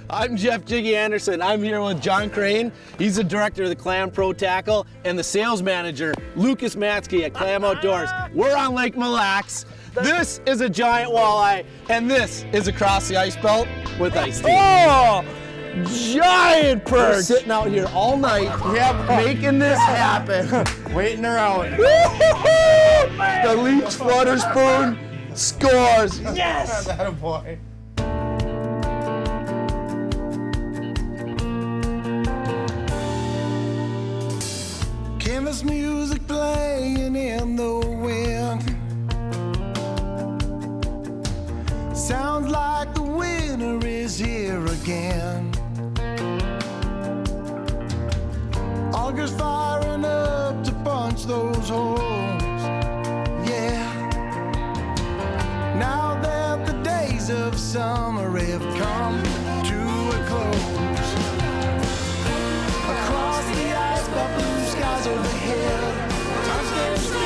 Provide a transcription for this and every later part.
I'm Jeff Jiggy Andersen. I'm here with John Crane. He's the director of the Clam Pro Tackle and the sales manager, Lucas Matzke at Clam Outdoors. We're on Lake Mille Lacs. This is a giant walleye, and this is across the ice belt with iced tea. Oh, giant perch! We're sitting out here all night, making this happen. Waiting around. The leech flutter spoon scores. Yes! That boy. Canvas music playing in the wind. Sounds like the winter is here again. August firing up to punch those holes. Yeah. Now that the days of summer have come to a close, across the ice but blue skies overhead, time stands still,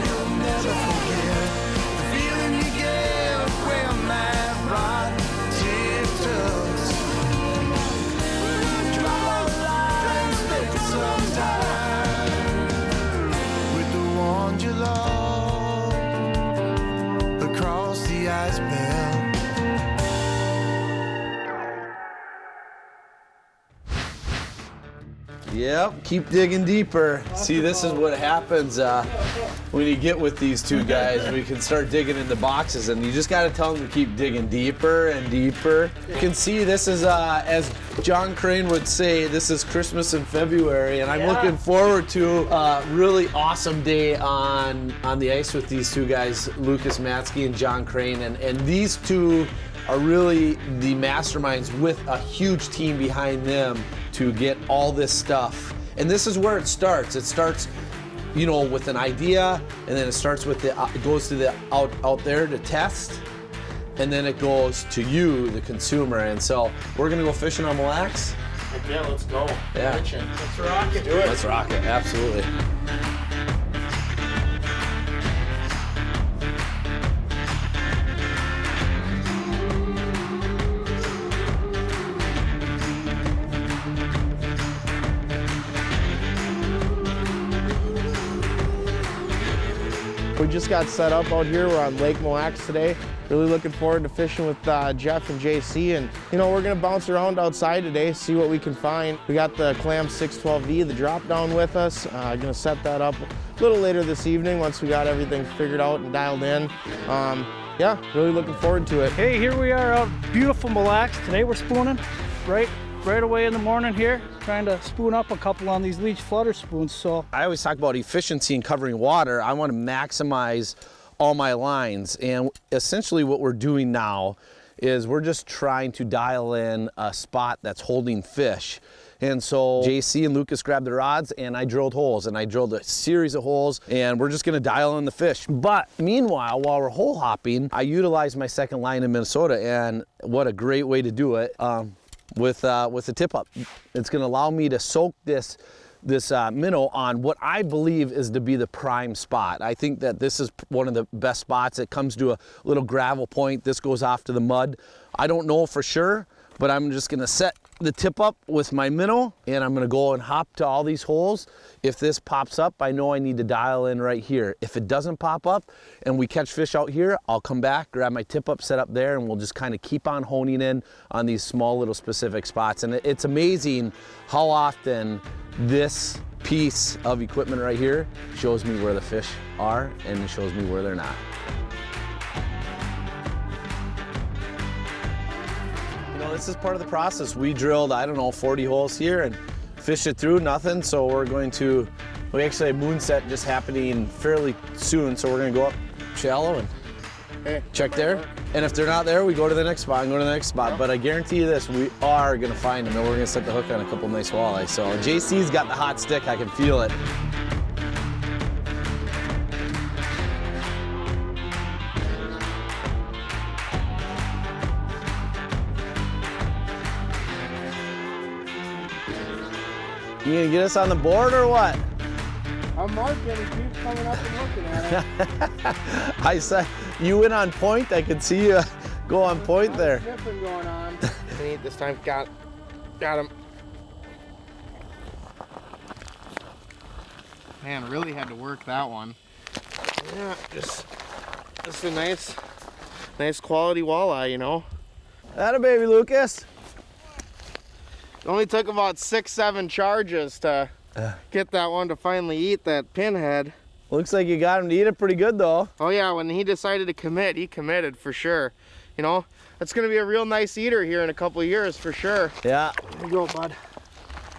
you'll never forget the feeling you get when that rod tip-tucks. Draw a line, spend some time with the one you love across the ice belt. Yep, keep digging deeper. See, this is what happens when you get with these two guys. We can start digging into boxes, and you just got to tell them to keep digging deeper and deeper. You can see this is, as John Crane would say, this is Christmas in February, and I'm looking forward to a really awesome day on the ice with these two guys, Lucas Matzke and John Crane, and these two are really the masterminds with a huge team behind them to get all this stuff. And this is where it starts. It starts, you know, with an idea, and then it starts with it goes to the out there to test, and then it goes to you, the consumer. And so we're gonna go fishing on Mille Lacs. Yeah, let's go. Yeah. Let's rock it. Do it. Let's rock it, absolutely. We just got set up out here. We're on Lake Mille Lacs today. Really looking forward to fishing with Jeff and JC. And you know, we're gonna bounce around outside today, see what we can find. We got the Clam 612V, the drop down with us. Gonna set that up a little later this evening once we got everything figured out and dialed in. Yeah, really looking forward to it. Hey, here we are out beautiful Mille Lacs. Today we're spooning right away in the morning here, trying to spoon up a couple on these leech flutter spoons. So I always talk about efficiency and covering water. I want to maximize all my lines, and essentially what we're doing now is we're just trying to dial in a spot that's holding fish. And so JC and Lucas grabbed the rods, and I drilled holes, and I drilled a series of holes, and we're just gonna dial in the fish. But meanwhile, while we're hole hopping, I utilized my second line in Minnesota, and what a great way to do it. With a tip up. It's gonna allow me to soak this minnow on what I believe is to be the prime spot. I think that this is one of the best spots. It comes to a little gravel point. This goes off to the mud. I don't know for sure, but I'm just gonna set the tip up with my minnow, and I'm gonna go and hop to all these holes. If this pops up, I know I need to dial in right here. If it doesn't pop up and we catch fish out here, I'll come back, grab my tip up, set up there, and we'll just kind of keep on honing in on these small little specific spots. And it's amazing how often this piece of equipment right here shows me where the fish are and it shows me where they're not. You know, this is part of the process. We drilled, I don't know, 40 holes here and fished it through, nothing. So we actually have moonset just happening fairly soon. So we're gonna go up shallow and check there. And if they're not there, we go to the next spot and go to the next spot. But I guarantee you this, we are gonna find them, and we're gonna set the hook on a couple nice walleyes. So JC's got the hot stick, I can feel it. You gonna get us on the board or what? I'm marking, he keeps coming up and looking at it. I said, you went on point, I could see you go on point there. Sniffing going on. can eat this time. Got him. Man, really had to work that one. Yeah, just a nice quality walleye, you know. Atta baby, Lucas. It only took about 6-7 charges to get that one to finally eat that pinhead. Looks like you got him to eat it pretty good though. Oh yeah, when he decided to commit, he committed for sure. You know, that's gonna be a real nice eater here in a couple of years for sure. Yeah. There you go, bud.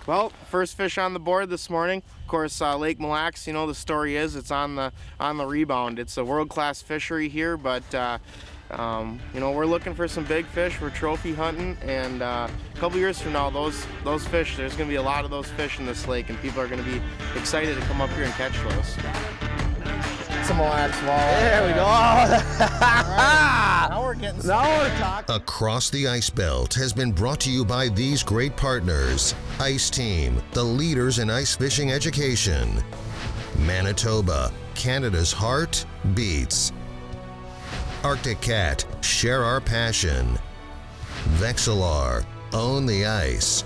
Well, first fish on the board this morning. Of course, Lake Mille Lacs, you know, the story is it's on the rebound. It's a world-class fishery here, but you know, we're looking for some big fish. We're trophy hunting, and a couple years from now, those fish, there's going to be a lot of those fish in this lake, and people are going to be excited to come up here and catch those. Some Mille Lacs Walleye. There we go. Right. Now we're getting. Now we're talking. Across the Ice Belt has been brought to you by these great partners. Ice Team, the leaders in ice fishing education. Manitoba, Canada's heart beats. Arctic Cat, share our passion. Vexilar, own the ice.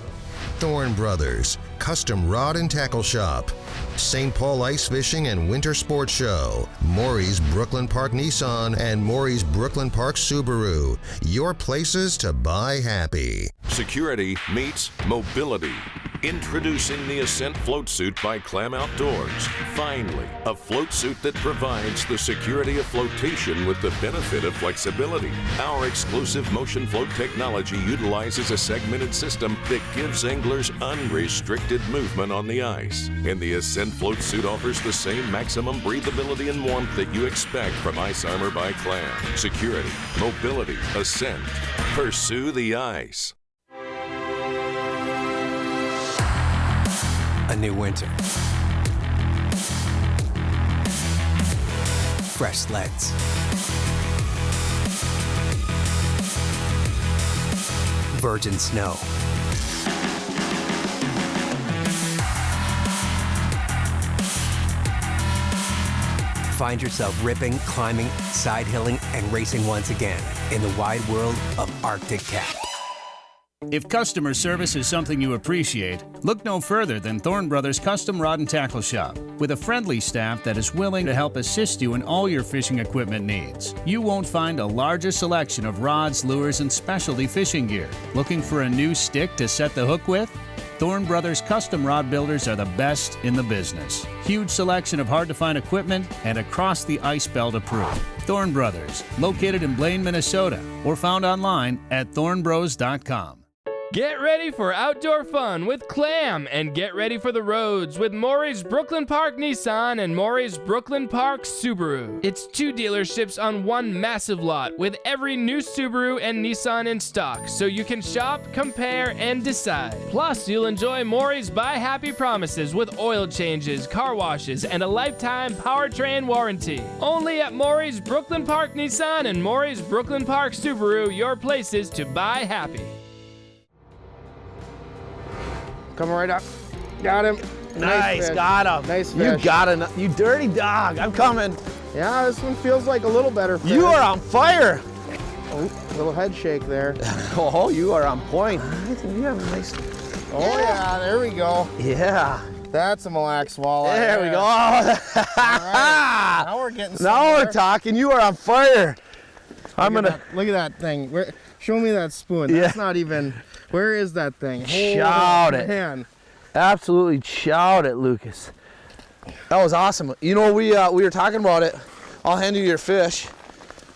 Thorne Brothers, custom rod and tackle shop. St. Paul Ice Fishing and Winter Sports Show. Morrie's Brooklyn Park Nissan and Morrie's Brooklyn Park Subaru. Your places to buy happy. Security meets mobility. Introducing the Ascent Float Suit by Clam Outdoors. Finally, a float suit that provides the security of flotation with the benefit of flexibility. Our exclusive motion float technology utilizes a segmented system that gives anglers unrestricted movement on the ice. And the Ascent Float Suit offers the same maximum breathability and warmth that you expect from Ice Armor by Clam. Security, mobility, Ascent. Pursue the ice. A new winter. Fresh sleds. Virgin snow. Find yourself ripping, climbing, side hilling, and racing once again in the wide world of Arctic Cat. If customer service is something you appreciate, look no further than Thorne Brothers Custom Rod and Tackle Shop. With a friendly staff that is willing to help assist you in all your fishing equipment needs, you won't find a larger selection of rods, lures, and specialty fishing gear. Looking for a new stick to set the hook with? Thorne Brothers Custom Rod Builders are the best in the business. Huge selection of hard-to-find equipment and across the ice belt approved. Thorne Brothers, located in Blaine, Minnesota, or found online at thornbros.com. Get ready for outdoor fun with Clam, and get ready for the roads with Morrie's Brooklyn Park Nissan and Morrie's Brooklyn Park Subaru. It's 2 dealerships on one massive lot with every new Subaru and Nissan in stock, so you can shop, compare, and decide. Plus, you'll enjoy Morrie's Buy Happy promises with oil changes, car washes, and a lifetime powertrain warranty. Only at Morrie's Brooklyn Park Nissan and Morrie's Brooklyn Park Subaru, your places to buy happy. Coming right up. Got him. Nice, fish. got him. Nice You fish. got him. You dirty dog. I'm coming. Yeah, this one feels like a little better fish. You are on fire. Oh, little head shake there. Oh, you are on point. You have a nice. Oh yeah, there we go. Yeah. That's a Mille Lacs walleye. There we go. All right. Now we're getting Now somewhere. we're talking. You are on fire. Look at that thing. Show me that spoon. That's not even. Where is that thing? Shout it. Man. Absolutely shout it, Lucas. That was awesome. You know, we were talking about it. I'll hand you your fish.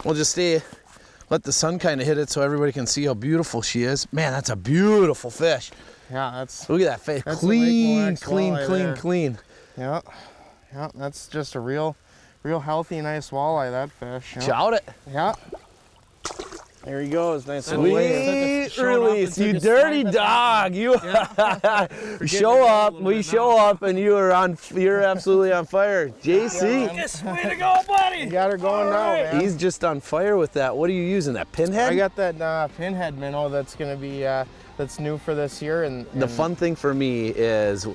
We'll just let the sun kind of hit it so everybody can see how beautiful she is. Man, that's a beautiful fish. Yeah, that's. Look at that fish. That's a Lake Mille Lacs Clean, walleye clean, there. clean. Yeah, that's just a real healthy, nice walleye. That fish. Yeah. Shout it. Yeah. There he goes. Nice little Sweet wave. release, you dirty dog. You show up, we show up, and you're absolutely on fire. JC. Yes, way to go, buddy. You got her going now, man. He's just on fire with that. What are you using, that pinhead? I got that pinhead minnow that's going to be that's new for this year. And the fun thing for me is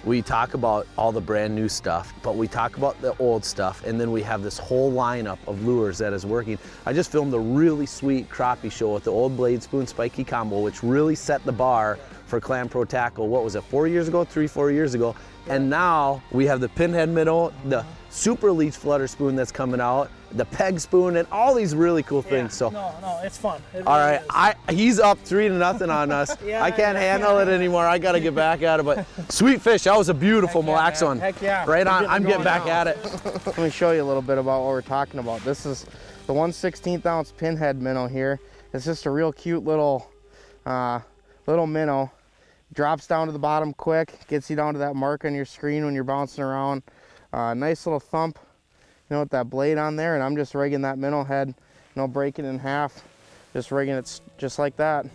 we talk about all the brand new stuff, but we talk about the old stuff, and then we have this whole lineup of lures that is working. I just filmed a really sweet crappie show with the old blade spoon spiky combo, which really set the bar for Clam Pro Tackle. What was it, 4 years ago, 4 years ago? And now we have the pinhead minnow, the super leech flutter spoon that's coming out, the peg spoon, and all these really cool things. So no, it's fun. It all really right, is. he's up 3-0 on us. I can't handle it anymore. I got to get back at it. But sweet fish, that was a beautiful Mille Lacs one. Heck yeah. Right on. I'm getting back at it. Let me show you a little bit about what we're talking about. This is the 1/16 ounce pinhead minnow here. It's just a real cute little minnow. Drops down to the bottom quick, gets you down to that mark on your screen when you're bouncing around. Nice little thump, with that blade on there, and I'm just rigging that minnow head, breaking it in half, just rigging it just like that.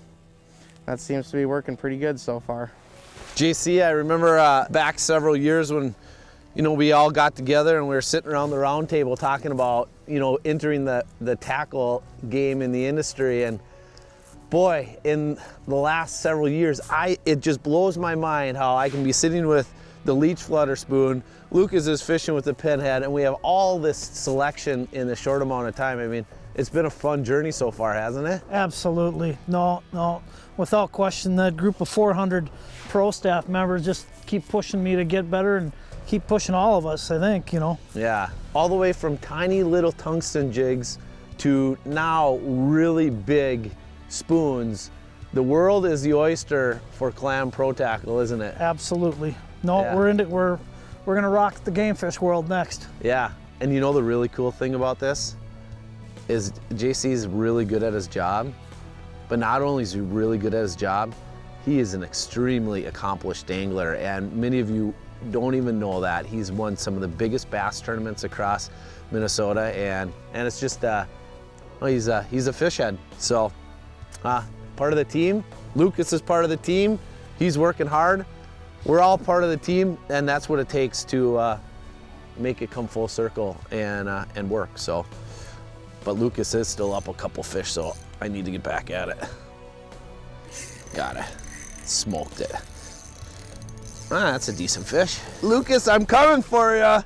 That seems to be working pretty good so far. JC, I remember back several years when, we all got together and we were sitting around the round table talking about, entering the tackle game in the industry. And boy, in the last several years, it just blows my mind how I can be sitting with the leech flutter spoon, Lucas is fishing with the pinhead, and we have all this selection in a short amount of time. I mean, it's been a fun journey so far, hasn't it? Absolutely. No, without question, that group of 400 pro staff members just keep pushing me to get better and keep pushing all of us, I think, Yeah, all the way from tiny little tungsten jigs to now really big spoons. The world is the oyster for Clam Pro Tackle, isn't it? Absolutely. No, Yeah. we're gonna rock the game fish world next. Yeah, and the really cool thing about this is JC's really good at his job, but not only is he really good at his job, he is an extremely accomplished angler, and many of you don't even know that. He's won some of the biggest bass tournaments across Minnesota, and it's just, he's a fish head. So, part of the team. Lucas is part of the team. He's working hard. We're all part of the team, and that's what it takes to make it come full circle and work. So, but Lucas is still up a couple fish, so I need to get back at it. Got it. Smoked it. That's a decent fish. Lucas, I'm coming for you.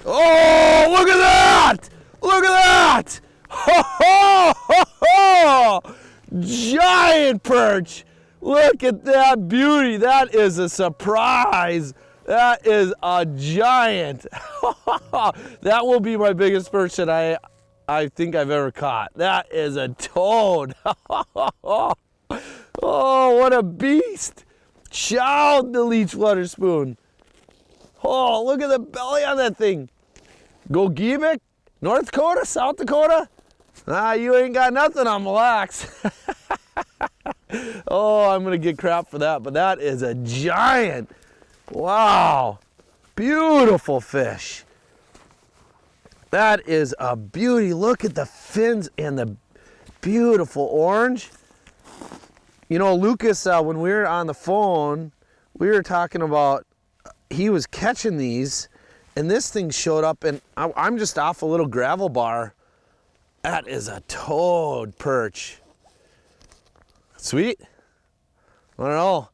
Oh, look at that! Look at that! Ho, ho, ho, ho! Giant perch! Look at that beauty. That is a surprise. That is a giant. That will be my biggest perch that I think I've ever caught. That is a toad. Oh, what a beast. Chowed the leech flutter spoon. Oh, look at the belly on that thing. Go Giebik, North Dakota, South Dakota. You ain't got nothing on Mille Lacs. Oh, I'm gonna get crap for that, but that is a giant. Wow, beautiful fish. That is a beauty. Look at the fins and the beautiful orange. Lucas, when we were on the phone, we were talking about, he was catching these, and this thing showed up, and I'm just off a little gravel bar. That is a toad perch. Sweet. I don't know.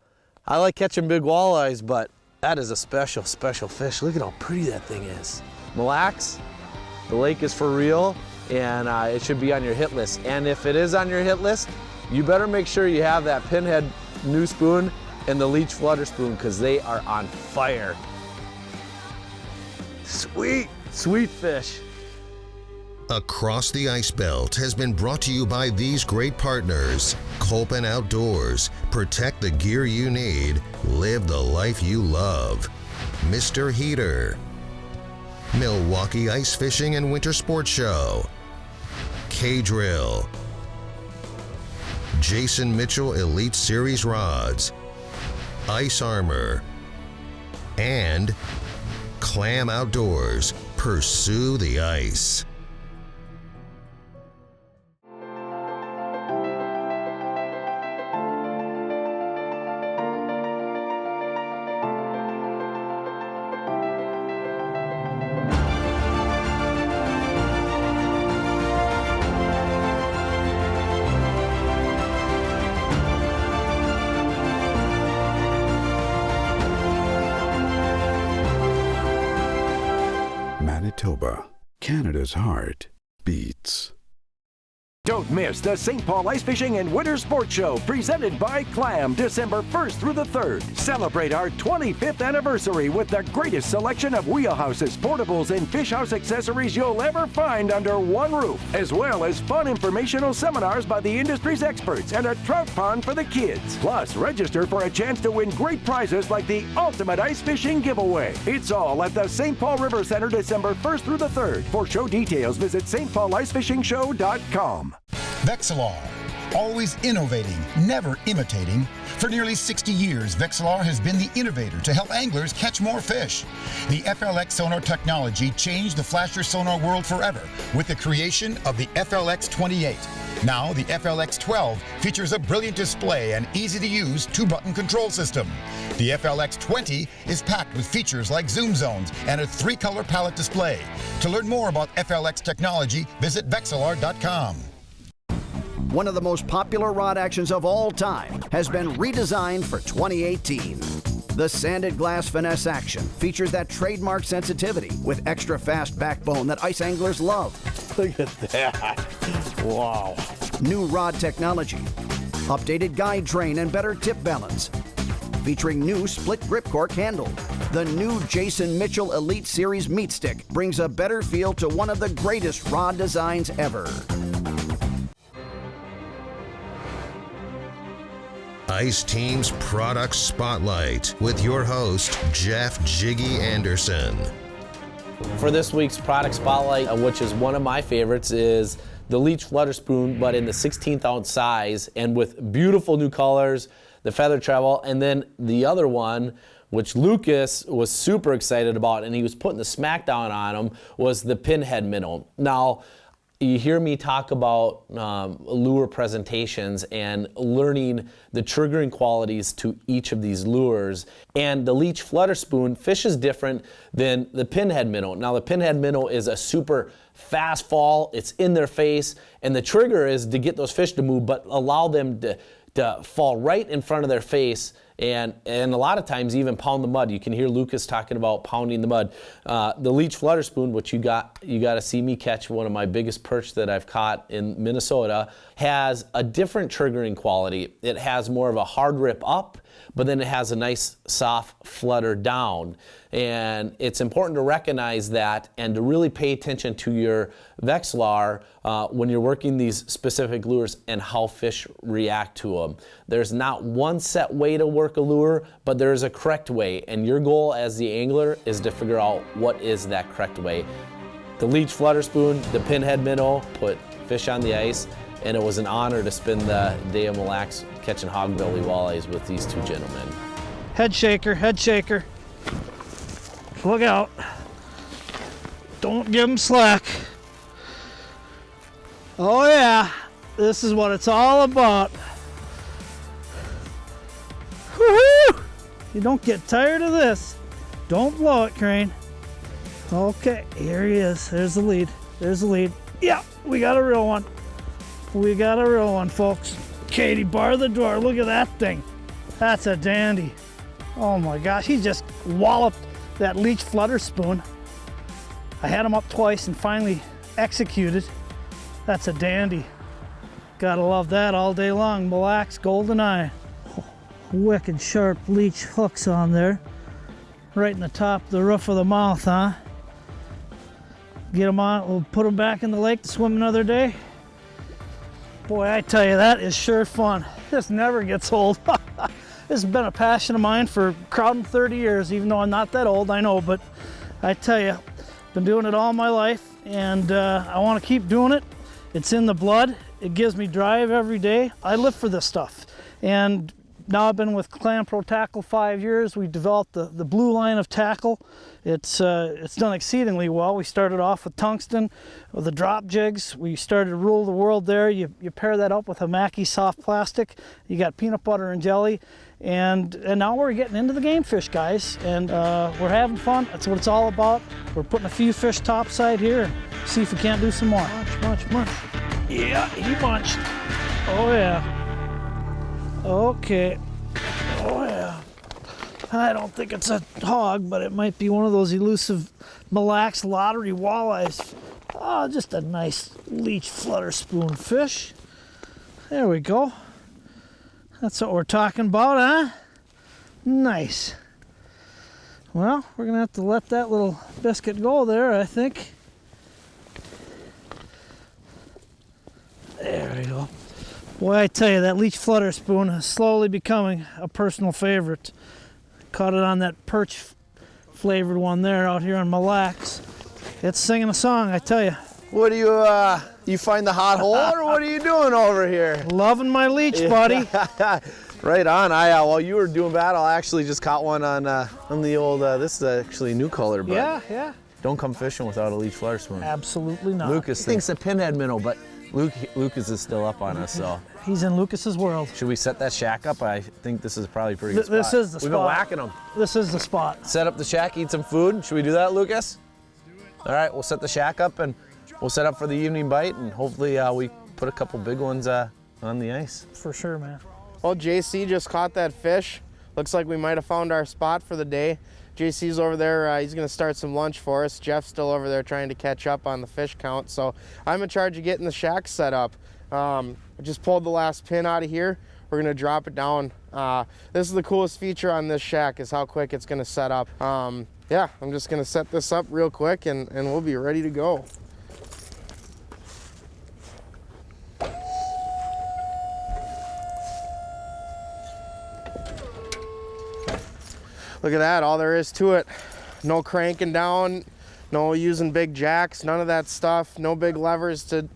I like catching big walleyes, but that is a special, special fish. Look at how pretty that thing is. Mille Lacs, the lake is for real, and it should be on your hit list. And if it is on your hit list, you better make sure you have that pinhead new spoon and the leech flutter spoon, because they are on fire. Sweet, sweet fish. Across the Ice Belt has been brought to you by these great partners. Clam Outdoors. Protect the gear you need. Live the life you love. Mr. Heater. Milwaukee Ice Fishing and Winter Sports Show. K-Drill. Jason Mitchell Elite Series Rods. Ice Armor. And Clam Outdoors. Pursue the ice. Manitoba, Canada's heart beats. Don't miss the St. Paul Ice Fishing and Winter Sports Show presented by Clam, December 1st through the 3rd. Celebrate our 25th anniversary with the greatest selection of wheelhouses, portables, and fish house accessories you'll ever find under one roof, as well as fun informational seminars by the industry's experts and a trout pond for the kids. Plus, register for a chance to win great prizes like the Ultimate Ice Fishing Giveaway. It's all at the St. Paul River Center December 1st through the 3rd. For show details, visit stpaulicefishingshow.com. Vexilar, always innovating, never imitating. For nearly 60 years, Vexilar has been the innovator to help anglers catch more fish. The FLX sonar technology changed the flasher sonar world forever with the creation of the FLX 28. Now, the FLX 12 features a brilliant display and easy-to-use 2-button control system. The FLX 20 is packed with features like zoom zones and a 3-color palette display. To learn more about FLX technology, visit Vexilar.com. One of the most popular rod actions of all time has been redesigned for 2018. The Sanded Glass Finesse action features that trademark sensitivity with extra fast backbone that ice anglers love. Look at that. Wow. New rod technology, updated guide train and better tip balance, featuring new split grip cork handle. The new Jason Mitchell Elite Series meat stick brings a better feel to one of the greatest rod designs ever. Ice Team's Product Spotlight with your host, Jeff Jiggy Andersen. For this week's Product Spotlight, which is one of my favorites, is the Leech Flutter Spoon, but in the 16th ounce size and with beautiful new colors, the feather travel, and then the other one, which Lucas was super excited about and he was putting the smackdown on him, was the Pinhead Minnow. Now, you hear me talk about lure presentations and learning the triggering qualities to each of these lures. And the Leech Flutter Spoon fishes different than the Pinhead Minnow. Now, the Pinhead Minnow is a super fast fall. It's in their face. And the trigger is to get those fish to move, but allow them to fall right in front of their face and a lot of times even pound the mud. You can hear Lucas talking about pounding the mud. The Leech Flutter Spoon, which you got to see me catch, one of my biggest perch that I've caught in Minnesota, has a different triggering quality. It has more of a hard rip up, but then it has a nice soft flutter down. And it's important to recognize that and to really pay attention to your Vexilar when you're working these specific lures and how fish react to them. There's not one set way to work a lure, but there's a correct way. And your goal as the angler is to figure out what is that correct way. The Leech Flutter Spoon, the Pinhead Minnow, put fish on the ice, and it was an honor to spend the day of Mille Lacs catching hogbelly walleyes with these two gentlemen. Head shaker, head shaker. Look out. Don't give them slack. Oh yeah, this is what it's all about. Woohoo! You don't get tired of this. Don't blow it, Crane. Okay, here he is. There's the lead. There's the lead. Yeah, we got a real one. We got a real one, folks. Katie, bar the door. Look at that thing. That's a dandy. Oh my gosh, he just walloped that Leech Flutter Spoon. I had him up twice and finally executed. That's a dandy. Gotta love that all day long. Mille Lacs Golden Eye. Oh, wicked sharp leech hooks on there. Right in the top of the roof of the mouth, huh? Get them on, we'll put them back in the lake to swim another day. Boy, I tell you, that is sure fun. This never gets old. This has been a passion of mine for crowding 30 years, even though I'm not that old, I know, but I tell you, been doing it all my life, and I want to keep doing it. It's in the blood. It gives me drive every day. I live for this stuff. And now I've been with Clam Pro Tackle 5 years. We developed the blue line of tackle. It's done exceedingly well. We started off with tungsten, with the drop jigs. We started to rule the world there. You pair that up with a Mackie soft plastic. You got peanut butter and jelly. And now we're getting into the game fish, guys. And we're having fun. That's what it's all about. We're putting a few fish topside here and see if we can't do some more. Munch. Yeah, he munched. Oh yeah. Okay. Oh yeah. I don't think it's a hog, but it might be one of those elusive Mille Lacs Lottery Walleyes. Oh, just a nice leech flutter spoon fish. There we go. That's what we're talking about, huh? Nice. Well, we're gonna have to let that little biscuit go there, I think. There we go. Boy, I tell you, that leech flutter spoon is slowly becoming a personal favorite. Caught it on that perch flavored one there out here on Mille Lacs. It's singing a song, I tell you. What do you find the hot hole, or what are you doing over here? Loving my leech, buddy. Right on. While you were doing battle, I actually just caught one on the old. This is actually a new color, but yeah. Don't come fishing without a leech flutter spoon. Absolutely not. Lucas thinks a pinhead minnow, but Lucas is still up on us, so. He's in Lucas's world. Should we set that shack up? I think this is probably a pretty good spot. This is the spot. We've been whacking them. This is the spot. Set up the shack, eat some food. Should we do that, Lucas? All right, we'll set the shack up and we'll set up for the evening bite, and hopefully we put a couple big ones on the ice. For sure, man. Well, JC just caught that fish. Looks like we might have found our spot for the day. JC's over there, he's gonna start some lunch for us. Jeff's still over there trying to catch up on the fish count. So I'm in charge of getting the shack set up. I just pulled the last pin out of here. We're gonna drop it down. This is the coolest feature on this shack, is how quick it's gonna set up. Yeah, I'm just gonna set this up real quick and we'll be ready to go. Look at that, all there is to it. No cranking down, no using big jacks, none of that stuff, no big levers to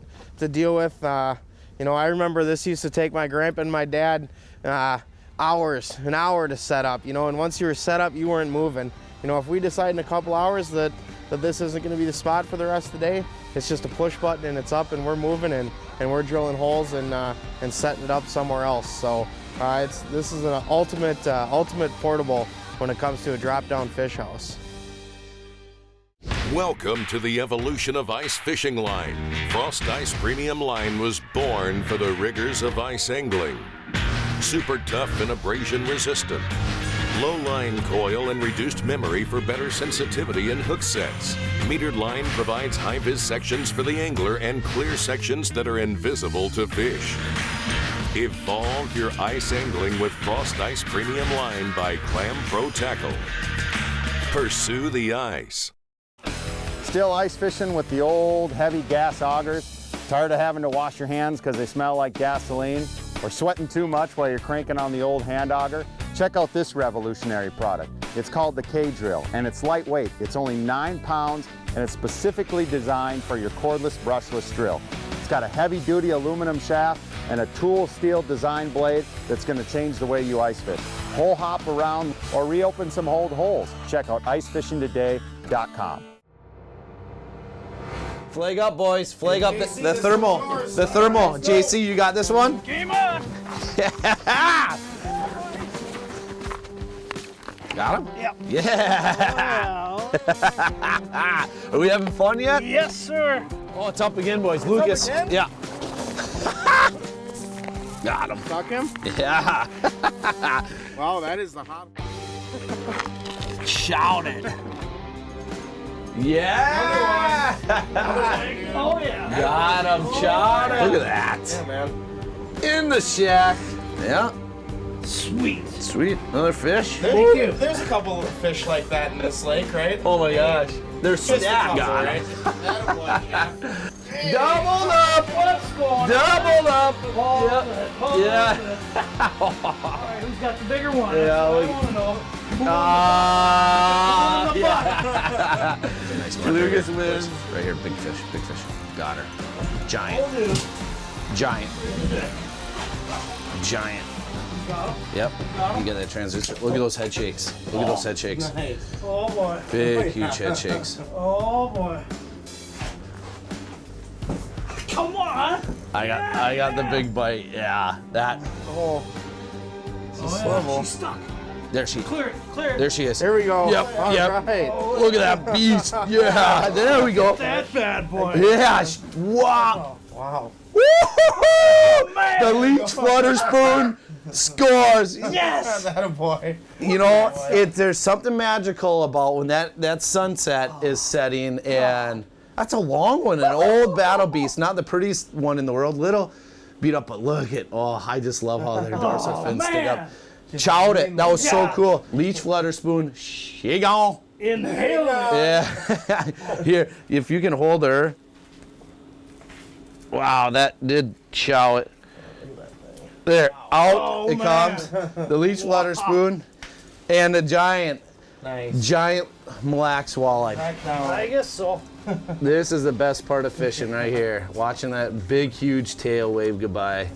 deal with. You know, I remember this used to take my grandpa and my dad an hour to set up, you know, and once you were set up, you weren't moving. You know, if we decide in a couple hours that this isn't gonna be the spot for the rest of the day, it's just a push button and it's up and we're moving and we're drilling holes and setting it up somewhere else. So this is an ultimate portable when it comes to a drop-down fish house. Welcome to the evolution of ice fishing line. Frost Ice Premium Line was born for the rigors of ice angling. Super tough and abrasion resistant. Low line coil and reduced memory for better sensitivity in hook sets. Metered line provides high-vis sections for the angler and clear sections that are invisible to fish. Evolve your ice angling with Frost Ice Premium Line by Clam Pro Tackle. Pursue the ice. Still ice fishing with the old heavy gas augers. Tired of having to wash your hands because they smell like gasoline, or sweating too much while you're cranking on the old hand auger? Check out this revolutionary product. It's called the K-Drill, and it's lightweight. It's only 9 pounds, and it's specifically designed for your cordless, brushless drill. It's got a heavy-duty aluminum shaft and a tool steel design blade that's going to change the way you ice fish. Hole hop around or reopen some old holes. Check out icefishingtoday.com. Flag up, boys. Flag up the thermal. The thermal. JC, you got this one? Game on! Yeah! Got him? Yep. Yeah! Are we having fun yet? Yes, sir. Oh, it's up again, boys. Lucas. Again? Yeah. Got him. Stuck him? Yeah. Wow, that is the hot. Shout it. Yeah! Oh, yeah. Got him, shout it. Look at that. Yeah, man. In the shack. Yeah. Sweet. Sweet. Another fish. There's a couple of fish like that in this lake, right? Oh my gosh. They're stacked. Got it. Doubled up. What's going on? Doubled up. Hold Yeah. All right, who's got the bigger one? Yeah, That's what we- I want to know. Yeah. Nice one. Lucas wins. Right here, big fish, big fish. Got her. Giant. Giant. Giant. Yep. You get that transition. Look at those head shakes. Look at those head shakes. Oh, boy. Big, huge head shakes. Oh, boy. Come on. I got the big bite. Yeah. That. Oh, Yeah, she's stuck. There she. Clear it, clear it. There she is. there we go. Yep. All Yep. right. Look at that beast. Yeah. There we go. That bad boy. Yeah. Wow. Wow. Woo-hoo-hoo! Man. The leech flutter spoon Scores! Yes! That boy. You know, there's something magical about when that sunset is setting, and that's a long one, an old battle beast, not the prettiest one in the world, little beat up, but look at, I just love how their dorsal fins stick up. Chowed it, that was so cool. Leech flutter spoon, she gone. Inhale. Yeah. Here, if you can hold her. Wow, that did chow it. There, out it comes. The leech flutter spoon and a giant Mille Lacs walleye. I guess so. This is the best part of fishing right here. Watching that big, huge tail wave goodbye.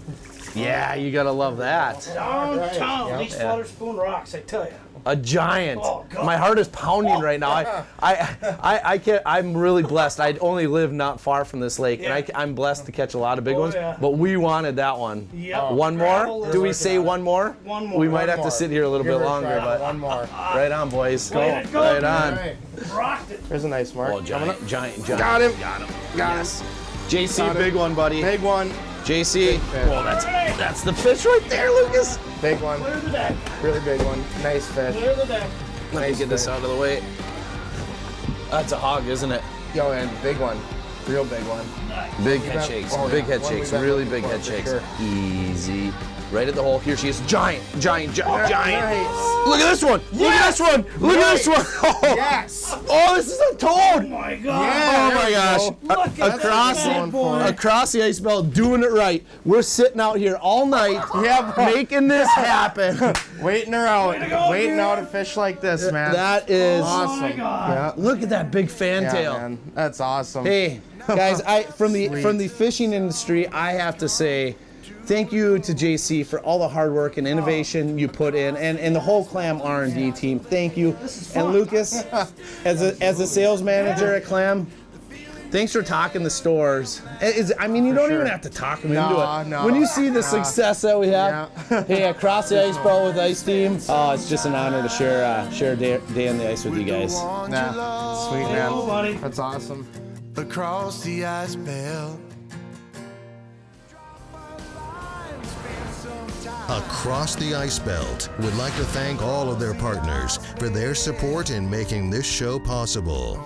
Yeah, you gotta love that. Downtown, leech flutter spoon rocks, I tell you. A giant. Oh, God. My heart is pounding right now. I can't. I'm really blessed. I only live not far from this lake, and I'm blessed to catch a lot of big ones. Yeah. But we wanted that one. Yep. One more? Do we say one more? One more. We might have to sit here a little bit longer, but one more. right on, boys. Way to go, right man. on. Rocked it. There's a nice mark. Oh, giant. Got him. Got him. Got Yes. JC, big one, buddy. Big one. JC. Oh, that's the fish right there, Lucas. Big one. Clear the deck. Really big one. Nice fish. Clear the deck. Let me get this out of the way. That's a hog, isn't it? Yo, and big one. Real big one. Big head shakes. Big head shakes. Really big head shakes. Easy. Right at the hole. Here she is. Giant. Giant. Look at this one. Look at this one. Look at this one. Oh. Yes. Oh, this is a toad. Oh my God. Yeah, Oh my gosh. Look at that boy. Across the ice belt, doing it right. We're sitting out here all night making this happen. Waiting her out. Waiting out a fish like this, man. That is awesome. Oh my God. Yeah. Look at that big fantail. Man. That's awesome. Hey, guys, from the fishing industry, I have to say thank you to JC for all the hard work and innovation you put in, and the whole Clam R&D team. Thank you. And Lucas, as a sales manager at Clam, thanks for talking the stores. I mean, you don't even have to talk them into it. No. When you see the success that we have, hey, across the ice belt with Ice Team, it's just an honor to share a day on the ice with you guys. Nah, sweet, Hey, man. buddy. That's awesome. Across the ice belt. Across the Ice Belt would like to thank all of their partners for their support in making this show possible.